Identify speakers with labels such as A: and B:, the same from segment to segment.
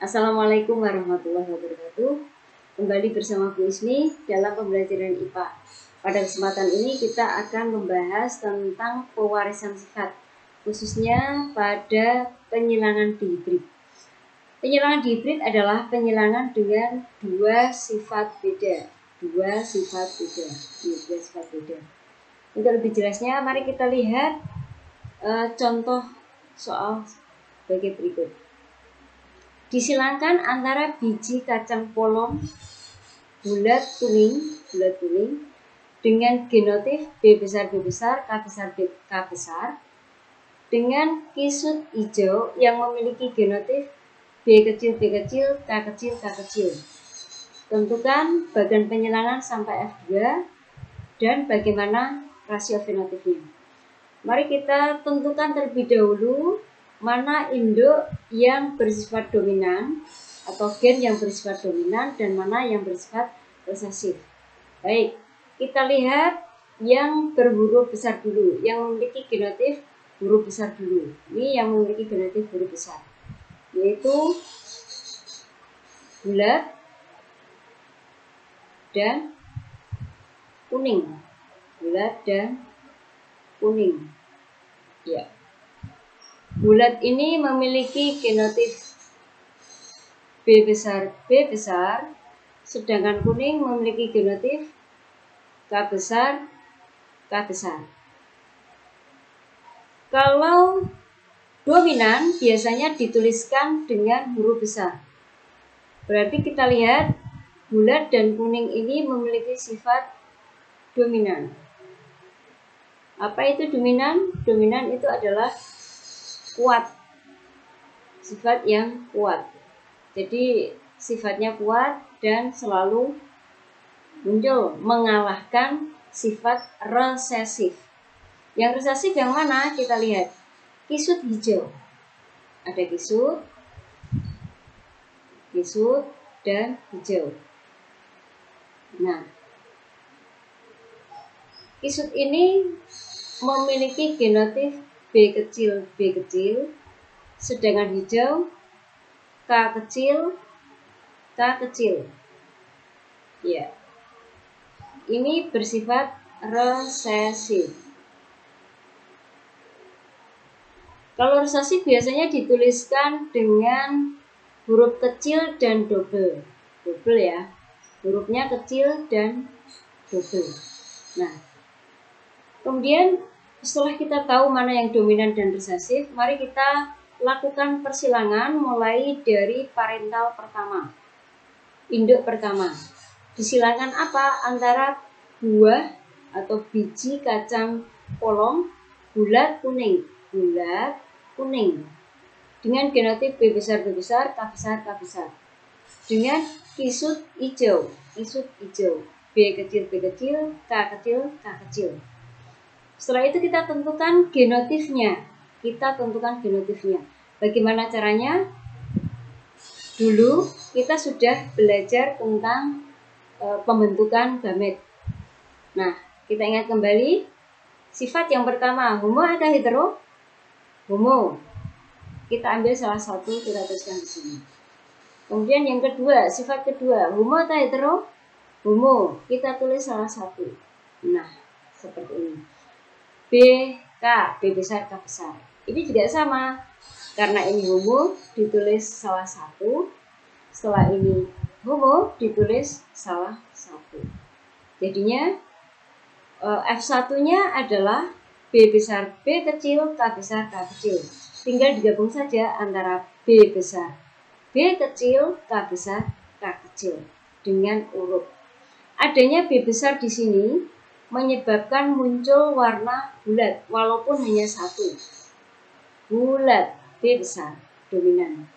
A: Assalamualaikum warahmatullahi wabarakatuh. Kembali bersama Bu Ismi dalam pembelajaran IPA. Pada kesempatan ini kita akan membahas tentang pewarisan sifat, khususnya pada penyilangan dihibrid. Penyilangan dihibrid adalah penyilangan dengan dua sifat beda. Untuk lebih jelasnya, mari kita lihat contoh soal sebagai berikut. Disilangkan antara biji kacang polong bulat kuning dengan genotip B besar, K besar, K besar dengan kisut hijau yang memiliki genotip B kecil, K kecil. Tentukan bagan penyilangan sampai F2 dan bagaimana rasio fenotipnya. Mari kita tentukan terlebih dahulu mana induk yang bersifat dominan atau gen yang bersifat dominan dan mana yang bersifat resesif. Baik, kita lihat yang berhuruf besar dulu, yang memiliki genotip huruf besar dulu. Ini yang memiliki genotip huruf besar, yaitu bulat dan kuning. Ya. Bulat ini memiliki genotip B besar, sedangkan kuning memiliki genotip K besar. Kalau dominan biasanya dituliskan dengan huruf besar. Berarti kita lihat bulat dan kuning ini memiliki sifat dominan. Apa itu dominan? Dominan itu adalah kuat, sifat yang kuat. Jadi sifatnya kuat dan selalu muncul mengalahkan sifat resesif. Yang resesif yang mana? Kita lihat kisut hijau. Ada kisut dan hijau. Nah, kisut ini memiliki genotip B kecil, sedangkan hijau K kecil. Ya. Ini bersifat resesif. Kalau resesif biasanya dituliskan dengan huruf kecil dan double ya. Hurufnya kecil dan double. Nah, kemudian setelah kita tahu mana yang dominan dan resesif, mari kita lakukan persilangan mulai dari parental pertama, induk pertama. Disilangkan apa? Antara buah atau biji kacang polong bulat kuning dengan genotip B besar, K besar dengan kisut hijau, B kecil, K kecil. Setelah itu kita tentukan genotipnya. Bagaimana caranya? Dulu kita sudah belajar tentang pembentukan gamet. Nah, kita ingat kembali sifat yang pertama, homo atau hetero? Homo. Kita ambil salah satu, kita tuliskan di sini. Kemudian yang kedua, sifat kedua, homo atau hetero? Homo. Kita tulis salah satu. Nah, seperti ini. B besar, K besar. Ini juga sama. Karena ini homo, ditulis salah satu. Setelah ini homo, ditulis salah satu. Jadinya F1-nya adalah B besar, B kecil, K besar, K kecil. Tinggal digabung saja antara B besar, B kecil, K besar, K kecil dengan urut. Adanya B besar di sini menyebabkan muncul warna bulat walaupun hanya satu. Bulat, B besar, dominan.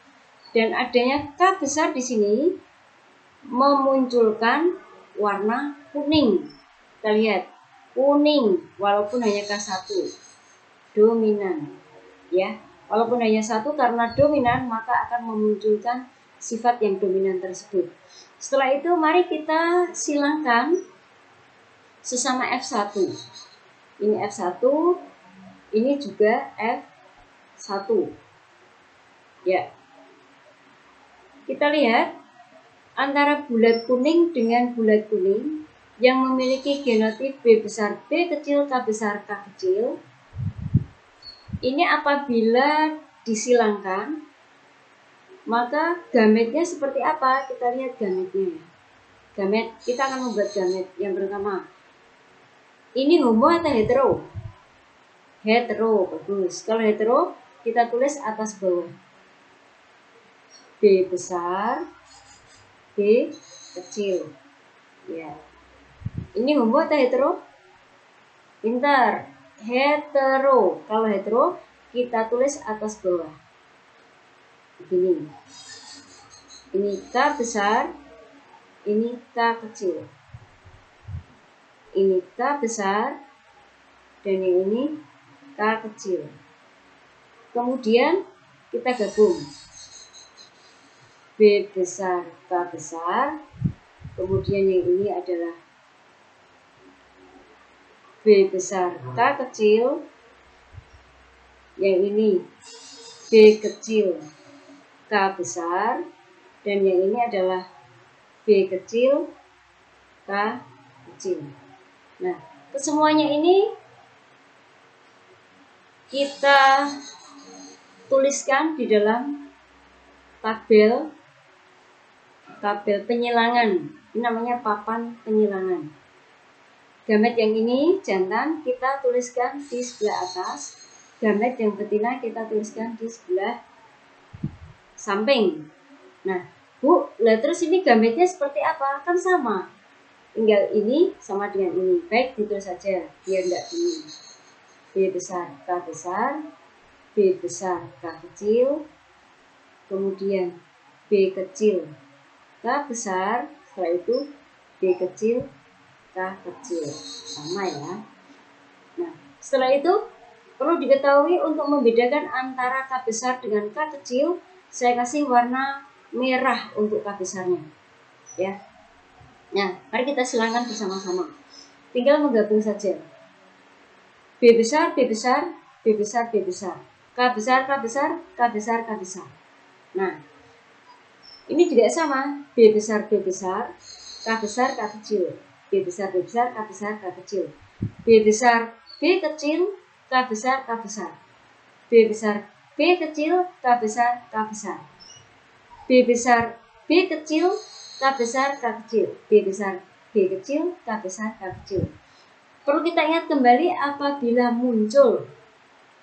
A: Dan adanya K besar di sini memunculkan warna kuning. Kita lihat, kuning walaupun hanya K1, dominan. Ya, walaupun hanya satu, karena dominan maka akan memunculkan sifat yang dominan tersebut. Setelah itu mari kita silangkan sesama F1. Ini F1, ini juga F1. Ya. Kita lihat antara bulat kuning dengan bulat kuning yang memiliki genotip B besar B kecil K besar K kecil. Ini apabila disilangkan, maka gametnya seperti apa? Kita lihat gametnya. Gamet, kita akan membuat gamet yang pertama. Ini homo atau hetero? Hetero, bagus. Kalau hetero, kita tulis atas bawah. B besar, B kecil. Ya. Ini homo atau hetero? Pintar. Hetero. Kalau hetero, kita tulis atas bawah. Begini. Ini K besar, ini K kecil. Ini K besar, dan yang ini K kecil. Kemudian kita gabung. B besar, K besar. Kemudian yang ini adalah B besar, K kecil. Yang ini B kecil, K besar. Dan yang ini adalah B kecil, K kecil. Nah, kesemuanya ini kita tuliskan di dalam tabel penyilangan. Ini namanya papan penyilangan. Gamet yang ini jantan kita tuliskan di sebelah atas. Gamet yang betina kita tuliskan di sebelah samping. Nah, Bu, lah terus ini gametnya seperti apa? Kan sama. Tinggal ini sama dengan ini. Baik, ditulis saja biar enggak bingung. B besar, K besar. B besar, K kecil. Kemudian B kecil, K besar. Setelah itu B kecil, K kecil. Sama ya. Nah, setelah itu perlu diketahui untuk membedakan antara K besar dengan K kecil, saya kasih warna merah untuk K besarnya. Ya. Nah, mari kita silangkan bersama-sama. Tinggal menggabung saja. B besar, B besar, B besar, B besar. K besar, K besar, K besar, K besar. Nah, ini juga sama. B besar, B besar, K besar, K kecil. B besar, B besar, K besar, K kecil. B besar, B kecil, K besar, K besar. B besar, B kecil, K besar, K besar. B besar, B kecil, K besar, K kecil. B besar, B kecil, K besar, K kecil. Perlu kita ingat kembali apabila muncul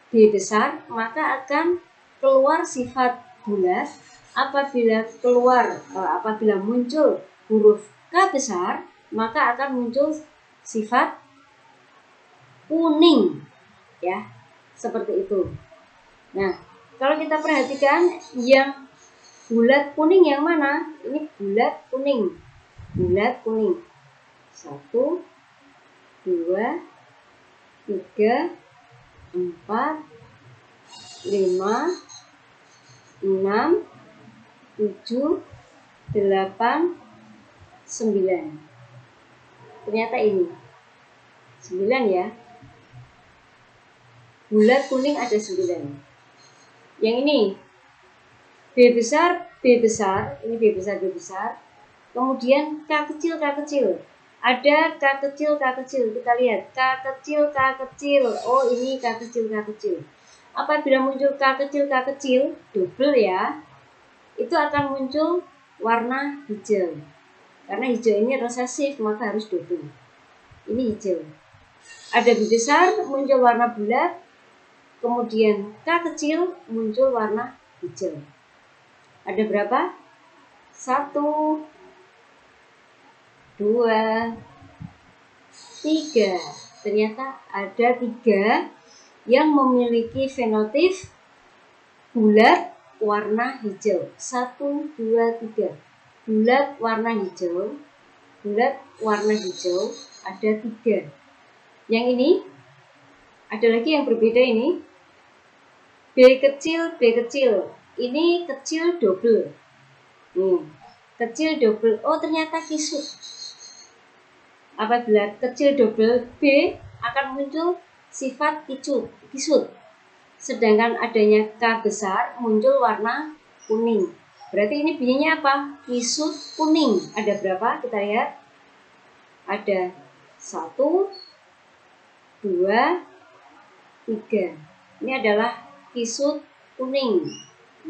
A: B besar, maka akan keluar sifat bulat. Apabila muncul huruf K besar, maka akan muncul sifat kuning. Ya, seperti itu. Nah, kalau kita perhatikan yang bulat kuning yang mana? Ini bulat kuning. Bulat kuning. 1, 2, 3, 4, 5, 6, 7, 8, 9. Ternyata ini 9 ya. Bulat kuning ada 9. Yang ini B besar, B besar, ini B besar, B besar. Kemudian K kecil, K kecil. Ada K kecil, K kecil. Kita lihat K kecil, K kecil. Oh, ini K kecil, K kecil. Apabila muncul K kecil, K kecil, double ya. Itu akan muncul warna hijau. Karena hijau ini resesif, maka harus double. Ini hijau. Ada B besar, muncul warna bulat. Kemudian K kecil, muncul warna hijau. Ada berapa? 1, 2, 3. Ternyata ada 3 yang memiliki fenotip bulat warna hijau. 1, 2, 3. Bulat warna hijau. Bulat warna hijau ada 3. Yang ini ada lagi yang berbeda ini. B kecil, B kecil. Ini kecil double. Nih, kecil double. Oh, ternyata kisut. Apabila kecil double B akan muncul sifat kisut. Sedangkan adanya K besar muncul warna kuning. Berarti ini bunyinya apa? Kisut kuning. Ada berapa? Kita lihat. Ada 1, 2, 3. Ini adalah kisut kuning.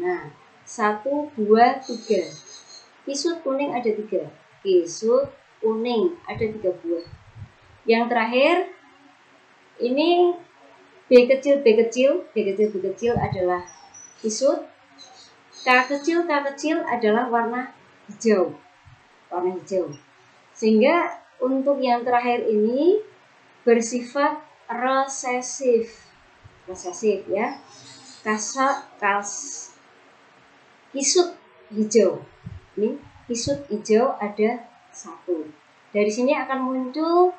A: Nah, 1, 2, 3. Kisut kuning ada 3. Kisut kuning ada 3 buah. Yang terakhir, ini B kecil, B kecil, B kecil, B kecil adalah kisut. K kecil, K kecil adalah warna hijau. Warna hijau. Sehingga untuk yang terakhir ini bersifat resesif. Resesif ya. Kisut hijau. Ini kisut hijau ada 1. Dari sini akan muncul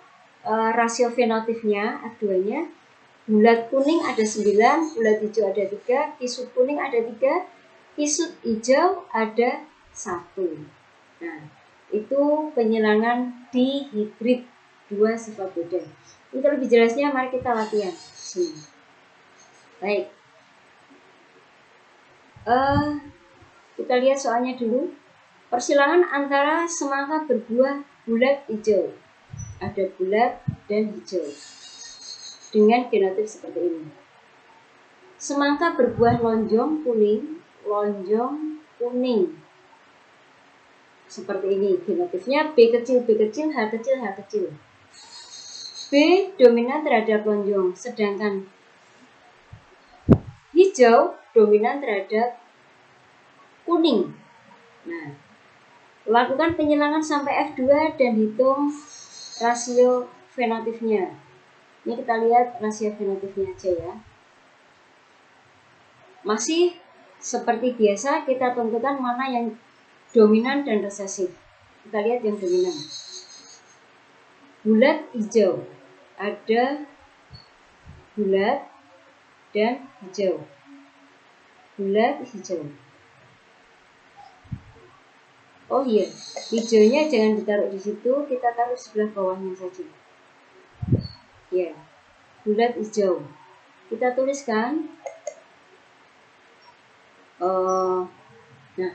A: rasio fenotipnya, F2-nya. Bulat kuning ada 9, bulat hijau ada 3, kisut kuning ada 3, kisut hijau ada 1. Nah, itu penyilangan dihibrid 2 sifat beda. Untuk lebih jelasnya mari kita latihan sini. Baik. Kita lihat soalnya dulu. Persilangan antara semangka berbuah bulat hijau. Ada bulat dan hijau. Dengan genotip seperti ini. Semangka berbuah lonjong kuning, lonjong kuning. Seperti ini genotipnya B kecil, B kecil, H kecil, H kecil. B dominan terhadap lonjong, sedangkan hijau dominan terhadap kuning. Nah, lakukan penyilangan sampai F2 dan hitung rasio fenotipnya. Ini kita lihat rasio fenotipnya aja ya. Masih seperti biasa kita tentukan mana yang dominan dan resesif. Kita lihat yang dominan. Bulat hijau. Ada bulat dan hijau. Bulat hijau. Oh iya, hijaunya jangan ditaruh di situ, kita taruh sebelah bawahnya saja. Ya, bulat hijau. Kita tuliskan. Nah,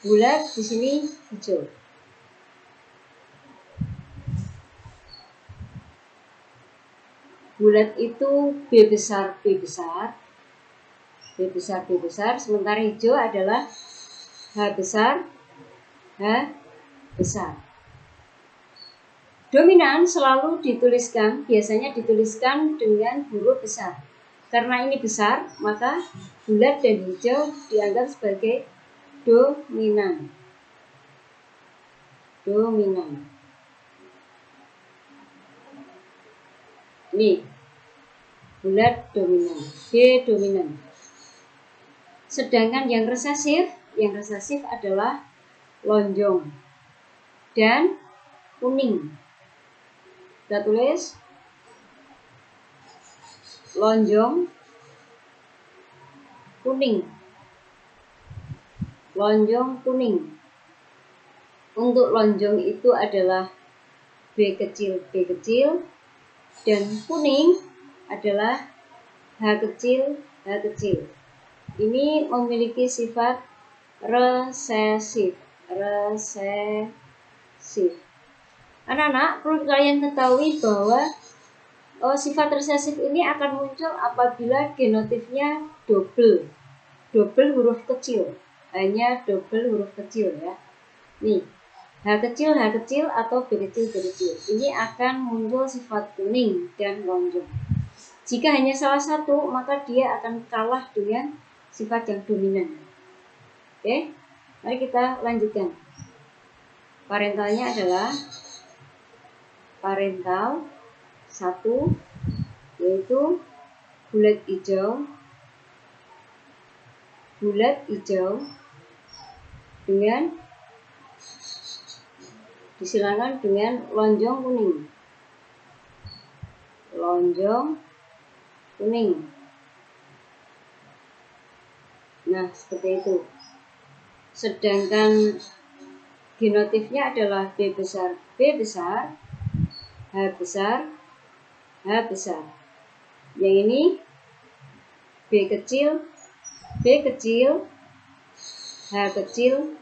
A: bulat di sini hijau. Bulat itu B besar, B besar, B besar, B besar. Sementara hijau adalah H besar, H besar. Dominan selalu dituliskan, biasanya dituliskan dengan huruf besar. Karena ini besar, maka bulat dan hijau dianggap sebagai dominan. Dominan. Ini bulat dominan, B dominan. Sedangkan yang resesif adalah lonjong dan kuning. Kita tulis lonjong kuning. Lonjong kuning. Untuk lonjong itu adalah B kecil, B kecil, dan kuning adalah H kecil, H kecil. Ini memiliki sifat resesif. Resesif. Anak-anak, perlu kalian ketahui bahwa sifat resesif ini akan muncul apabila genotipnya double. Double huruf kecil. Hanya double huruf kecil ya. Nih, H kecil, H kecil atau B kecil, B kecil. Ini akan muncul sifat kuning dan lonjong. Jika hanya salah satu, maka dia akan kalah dengan sifat yang dominan. Oke, mari kita lanjutkan. Parentalnya adalah parental 1, yaitu bulat hijau dengan disilangkan dengan lonjong kuning. Lonjong kuning. Nah, seperti itu. Sedangkan genotipnya adalah B besar, B besar, H besar, H besar. Yang ini B kecil, B kecil, H kecil,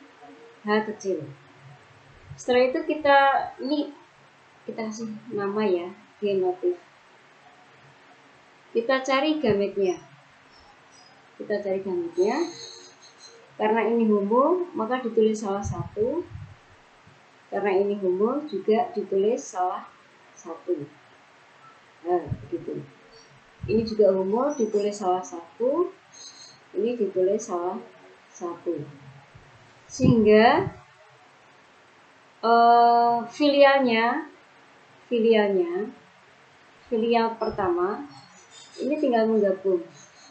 A: H kecil. Setelah itu kita kasih nama ya, genotif. Kita cari gametnya. Karena ini homo, maka ditulis salah satu. Karena ini homo juga ditulis salah satu. Nah, begitu. Ini juga homo ditulis salah satu. Ini ditulis salah satu. Sehingga filial pertama ini tinggal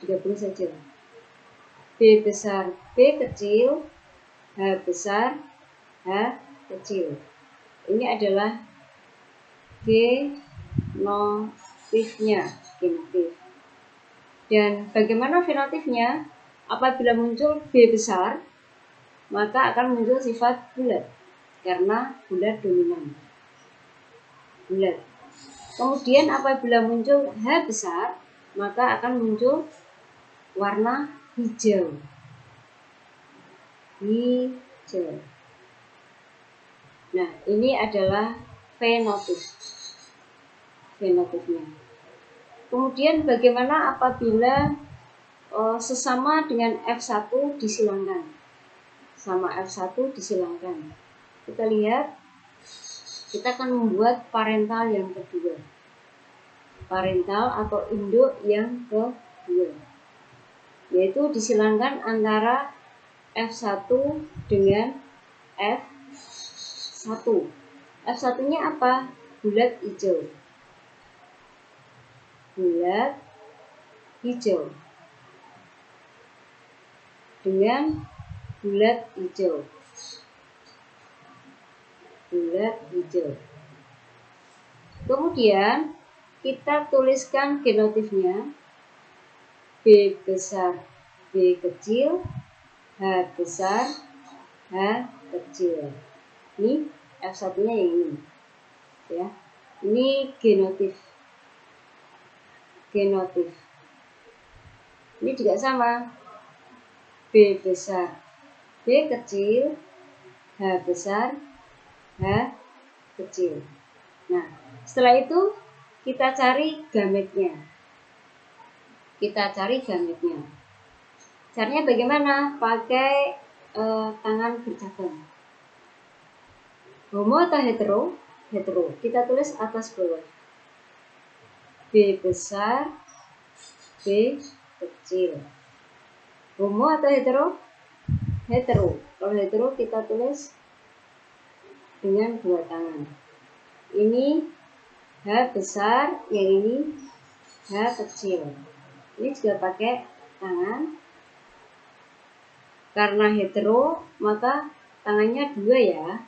A: digabung saja. B besar, B kecil, H besar, H kecil. Ini adalah genotifnya, genotif. Dan bagaimana fenotifnya? Apabila muncul B besar, maka akan muncul sifat bulat karena bulat dominan. Bulat. Kemudian apabila muncul H besar, maka akan muncul warna hijau. Hijau. Nah, ini adalah fenotifnya. Kemudian bagaimana apabila sesama dengan F1 disilangkan? Sama F1 disilangkan. Kita lihat, kita akan membuat parental yang kedua. Parental atau induk yang kedua. Yaitu disilangkan antara F1 dengan F1. F1-nya apa? Bulat hijau. Bulat hijau. Dengan bulat hijau. Bulat hijau. Kemudian kita tuliskan genotifnya. B besar, B kecil, H besar, H kecil. Ini F1-nya yang ini. Ya. Ini genotif. Ini juga sama. B besar, B kecil, H besar, H kecil. Nah, setelah itu kita cari gametnya. Caranya bagaimana? Pakai tangan bercabang. Homo atau hetero? Hetero. Kita tulis atas bawah. B besar, B kecil. Homo atau hetero? Hetero. Kalau hetero kita tulis dengan dua tangan. Ini H besar, yang ini H kecil. Ini juga pakai tangan. Karena hetero, maka tangannya dua ya.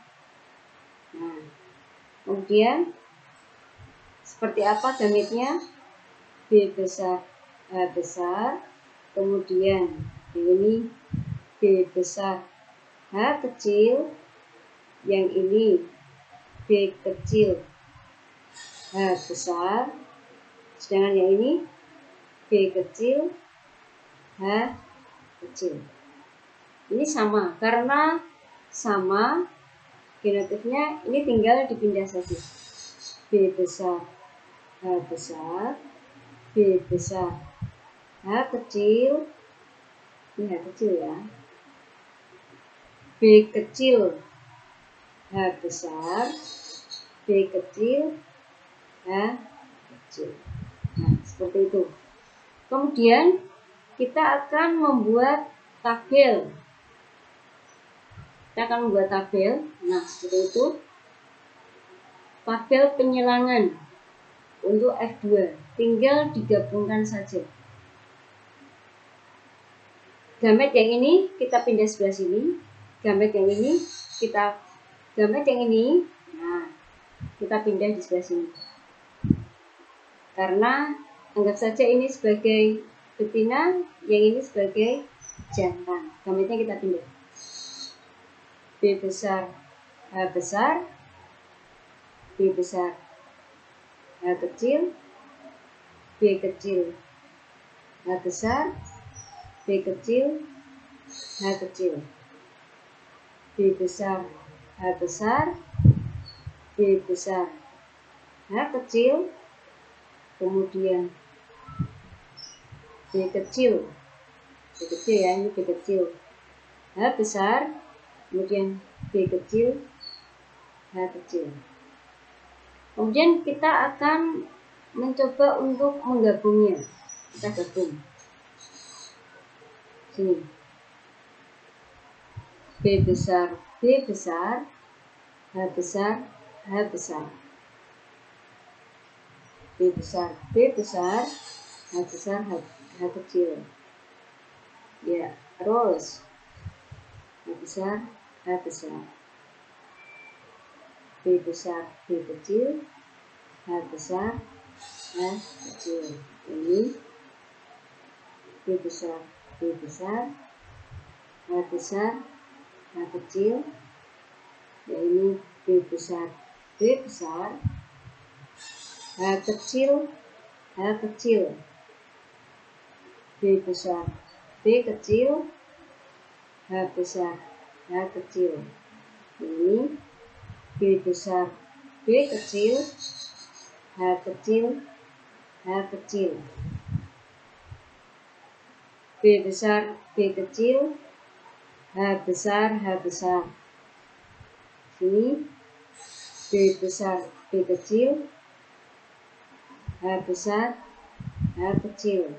A: Nah, kemudian seperti apa gametnya? B besar, H besar. Kemudian ini B besar, H kecil. Yang ini B kecil, H besar. Sedangkan yang ini B kecil, H kecil. Ini sama, karena sama genotifnya, ini tinggal dipindah saja. B besar, H besar, B besar, H kecil. Ini H kecil ya. B kecil, H besar, B kecil, H kecil. Nah, seperti itu. Kemudian kita akan membuat tabel. Nah, seperti itu. Tabel penyilangan untuk F2. Tinggal digabungkan saja. Gamet yang ini kita pindah sebelah sini. Gamet yang ini kita pindah di sebelah sini. Karena anggap saja ini sebagai betina, yang ini sebagai jantan. Gametnya kita pindah. B besar, H besar, B besar, H kecil, B kecil, H besar, B kecil, H kecil. B besar, H besar, B besar, H kecil, kemudian B kecil ya, ini B kecil, H besar, kemudian B kecil, H kecil. Kemudian kita akan mencoba untuk menggabungnya. Kita gabung. Sini. B besar, B besar, H besar, H besar. B besar, B besar, H besar, H kecil. Ya, terus H besar, H besar. B besar, B kecil, H besar, H kecil. Ini B besar, B besar, H besar, H kecil. Ya, ini B besar, B besar, H kecil, H kecil. B besar, B kecil, H besar, H kecil. Ini B besar, B kecil, H kecil, H kecil. B besar, B kecil, H besar, H besar. Sini B besar, B kecil, H besar, H kecil.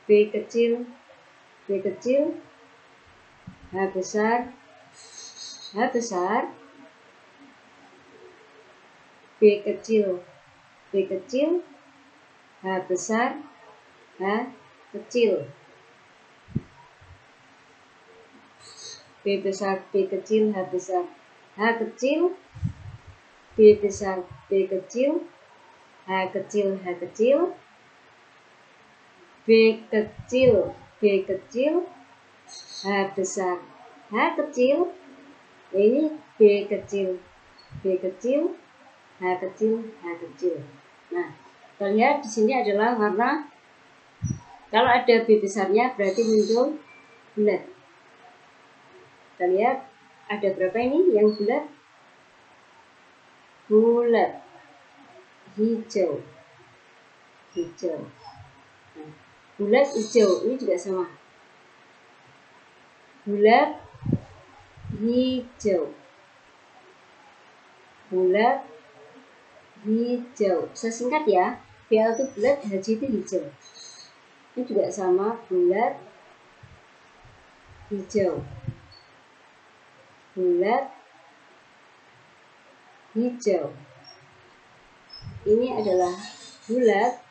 A: B kecil, B kecil, H besar, H besar. B kecil, B kecil, H besar, H kecil. B besar, B kecil, H besar, H kecil. B besar, B kecil, H kecil, H kecil. B kecil, B kecil, H besar, H kecil. Ini B kecil, B kecil, H kecil, H kecil. Nah, kita lihat di sini adalah warna. Kalau ada B besarnya berarti muncul bulat. Kita lihat ada berapa ini yang bulat? Bulat, hijau, hijau. Nah, bulat hijau ini juga sama. Bulat hijau, bulat hijau. Saya singkat ya, BL itu bulat, HJ itu hijau. Ini juga sama, bulat hijau, bulat hijau. Ini adalah bulat,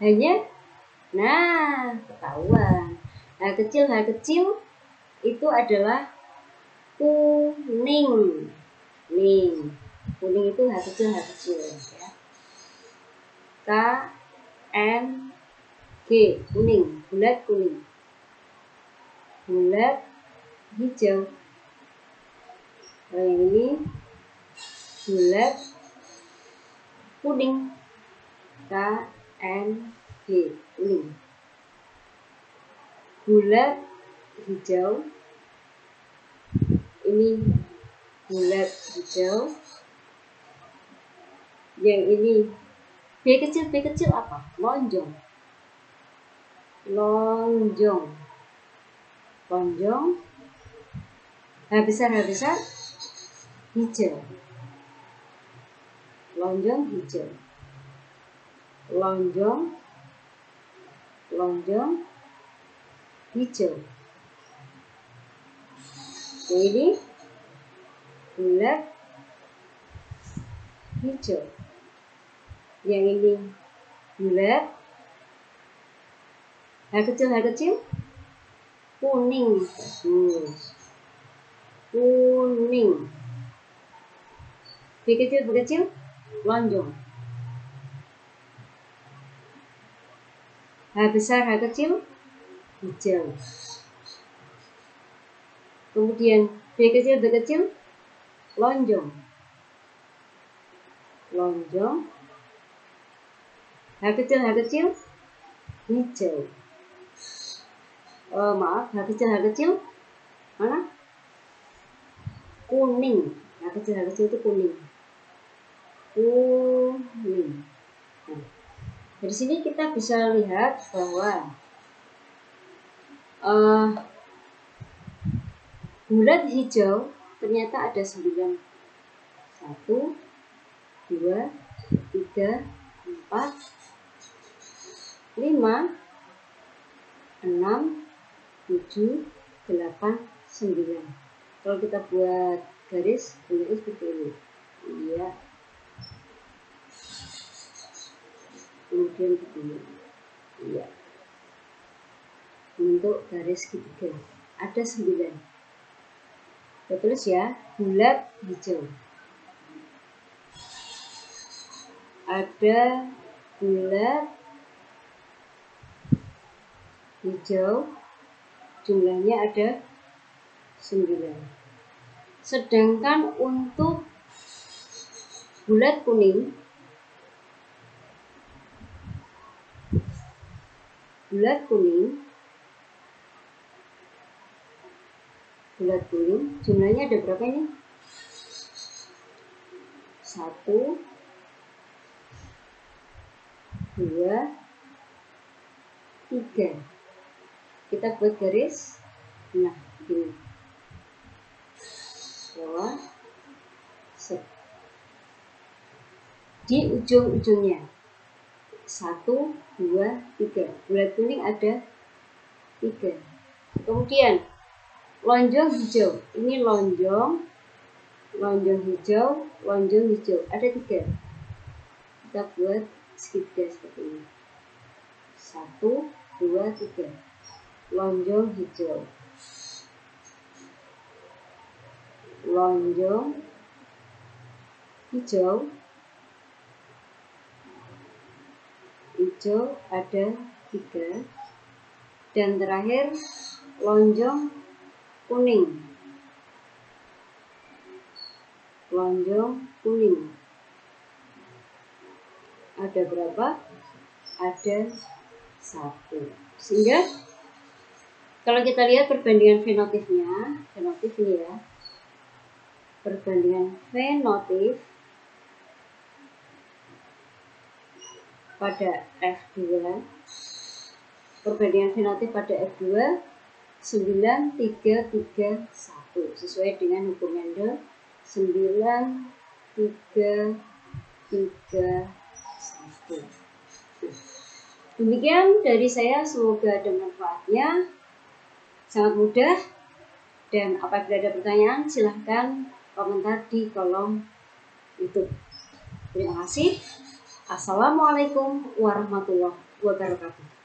A: hanya, nah ketahuan. H kecil itu adalah kuning. Kuning itu H kecil ya. K N G, kuning, bulat kuning. Bulat hijau. Yang ini bulat kuning. K N G, kuning. Bulat hijau. Ini bulat hijau. Yang ini B kecil apa? Lonjong. Lonjong. Lonjong. H besar hijau. Lonjong hijau. Lonjong hijau. Ini bulat hijau. Yang ini bulat. H kecil kuning. Kuning. B kecil lonjong. H besar, H kecil hijau. Kemudian B kecil lonjong. H kecil hijau. maaf, H kecil mana? Kuning. H kecil itu kuning. Kuning. Nah, dari sini kita bisa lihat bahwa bulat hijau ternyata ada 9. 1, 2, 3, 4, 5, 6, 7, 8, 9. Kalau kita buat garis bentuknya seperti ini. Iya. Kemudian begini. Iya. Untuk garis ketiga ada 9. Kita tulis ya, bulat hijau. Ada bulat hijau, jumlahnya ada 9. Sedangkan untuk bulat kuning jumlahnya ada berapa ini? 1, 2, 3. Kita buat garis. Nah, begini. Bawah. Set. Di ujung-ujungnya 1, 2, 3. Bulat kuning ada 3. Kemudian lonjong hijau. Ini lonjong hijau ada 3. Kita buat segitiga seperti ini. 1, 2, 3. Lonjong hijau. Hijau ada 3. Dan terakhir lonjong kuning. Ada berapa? Ada 1. Sehingga kalau kita lihat perbandingan fenotipnya, fenotif ini ya. Perbandingan fenotif pada F2, perbandingan fenotip pada F2 9, 3, 3, 1 sesuai dengan hukum Mendel. 9, 3, 3, 1. Demikian dari saya, semoga ada manfaatnya. Sangat mudah, dan apabila ada pertanyaan silahkan komentar di kolom YouTube. Terima kasih. Assalamualaikum warahmatullahi wabarakatuh.